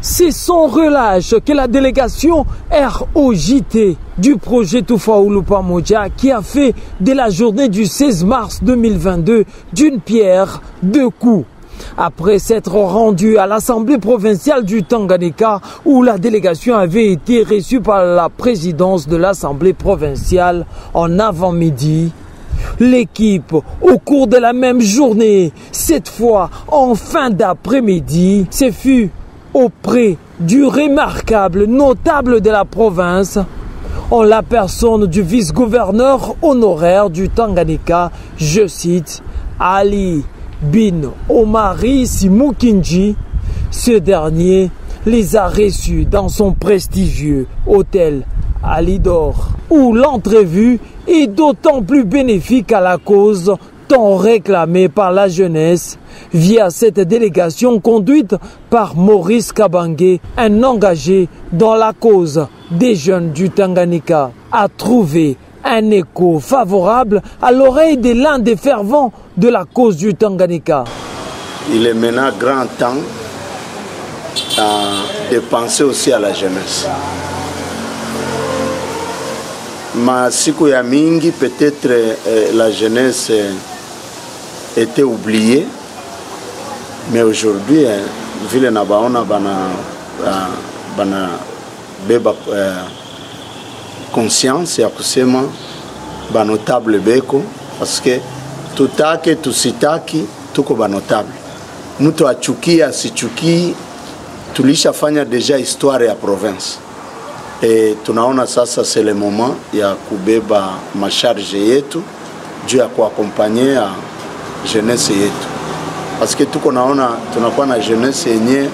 C'est sans relâche que la délégation ROJT du projet Tufaulu Pamoja qui a fait de la journée du 16 mars 2022 d'une pierre deux coups. Après s'être rendu à l'Assemblée provinciale du Tanganyika où la délégation avait été reçue par la présidence de l'Assemblée provinciale en avant-midi, l'équipe, au cours de la même journée, cette fois en fin d'après-midi, ce fut auprès du remarquable notable de la province, en la personne du vice-gouverneur honoraire du Tanganyika, je cite, Ali Bin Omari Simukinji. Ce dernier les a reçus dans son prestigieux hôtel Alidor, où l'entrevue est d'autant plus bénéfique à la cause tant réclamée par la jeunesse via cette délégation conduite par Maurice Kabange, un engagé dans la cause des jeunes du Tanganyika, a trouvé un écho favorable à l'oreille de l'un des fervents de la cause du Tanganyika. Il est maintenant grand temps de penser aussi à la jeunesse. Ma siku ya mingi, peut-être la jeunesse était oubliée, mais aujourd'hui, vile na baona bana beba conscience ya kusema banotable beko, parce que tutake tusitaki tuko banotable. Mtu achukia asichuki, tulishafanya deja histoire ya province. Et tunaona sasa c'est le moment ya kubeba masharge yetu juu ya kuakompanye ya jeunesse yetu, parce que tuko naona tunakuwa na jeunesse yenye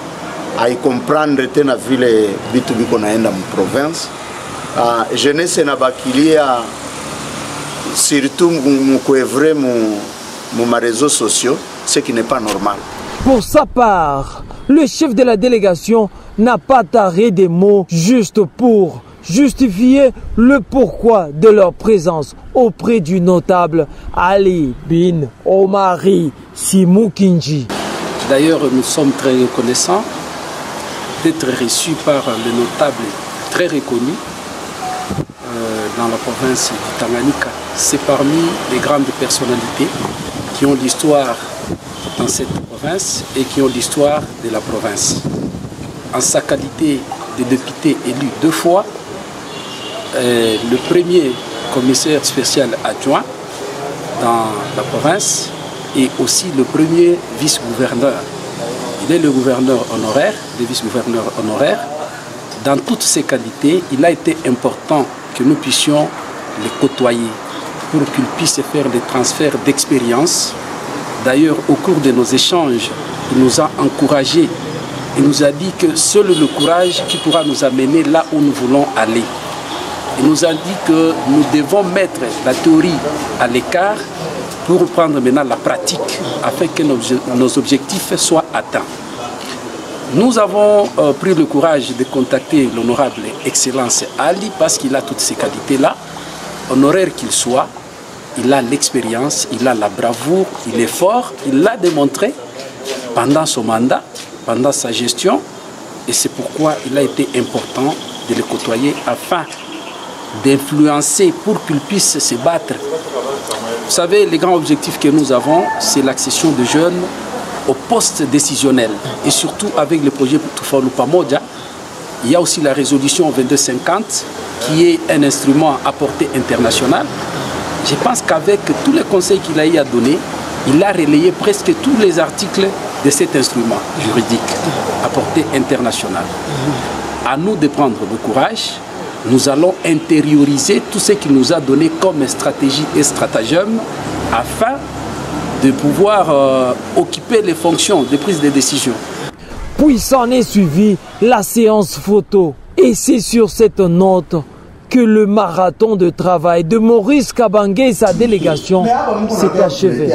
haikomprendre tena vile vitu biko naenda mu province. Jeunesse na bakilia surtout mukuevre mu ma réseaux sociaux, ce qui n'est pas normal. Pour sa part, le chef de la délégation n'a pas taré des mots juste pour justifier le pourquoi de leur présence auprès du notable Ali Bin Omari Simukinji. D'ailleurs, nous sommes très reconnaissants d'être reçus par le notable très reconnu dans la province du Tanganyika. C'est parmi les grandes personnalités qui ont l'histoire dans cette province et qui ont l'histoire de la province. En sa qualité de député élu deux fois, le premier commissaire spécial adjoint dans la province et aussi le premier vice-gouverneur. Il est le gouverneur honoraire, le vice-gouverneur honoraire. Dans toutes ces qualités, il a été important que nous puissions les côtoyer pour qu'ils puissent faire des transferts d'expérience. D'ailleurs, au cours de nos échanges, il nous a encouragés. Il nous a dit que seul le courage qui pourra nous amener là où nous voulons aller. Il nous a dit que nous devons mettre la théorie à l'écart pour prendre maintenant la pratique afin que nos objectifs soient atteints. Nous avons pris le courage de contacter l'honorable Excellence Ali parce qu'il a toutes ces qualités-là. Honoraire qu'il soit, il a l'expérience, il a la bravoure, il est fort, il l'a démontré pendant son mandat, pendant sa gestion, et c'est pourquoi il a été important de le côtoyer afin d'influencer pour qu'il puisse se battre. Vous savez, les grands objectifs que nous avons, c'est l'accession de jeunes au poste décisionnel, et surtout avec le projet Tufaulu Pamoja. Il y a aussi la résolution 2250 qui est un instrument à portée internationale. Je pense qu'avec tous les conseils qu'il a eu à donner, il a relayé presque tous les articles de cet instrument juridique à portée internationale. À nous de prendre le courage. Nous allons intérioriser tout ce qu'il nous a donné comme stratégie et stratagème afin de pouvoir occuper les fonctions de prise de décision. Puis s'en est suivi la séance photo. Et c'est sur cette note que le marathon de travail de Maurice Kabange et sa délégation s'est achevé.